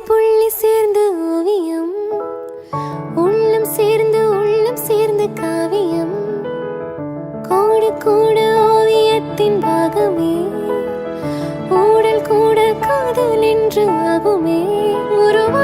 புள்ளி சேர்ந்து ஓவியம், உள்ளம் சேர்ந்து காவியம். கோடு கூட ஓவியத்தின் பாகமே, ஊடல் கூட காதல் என்று ஆகுமே. உருவா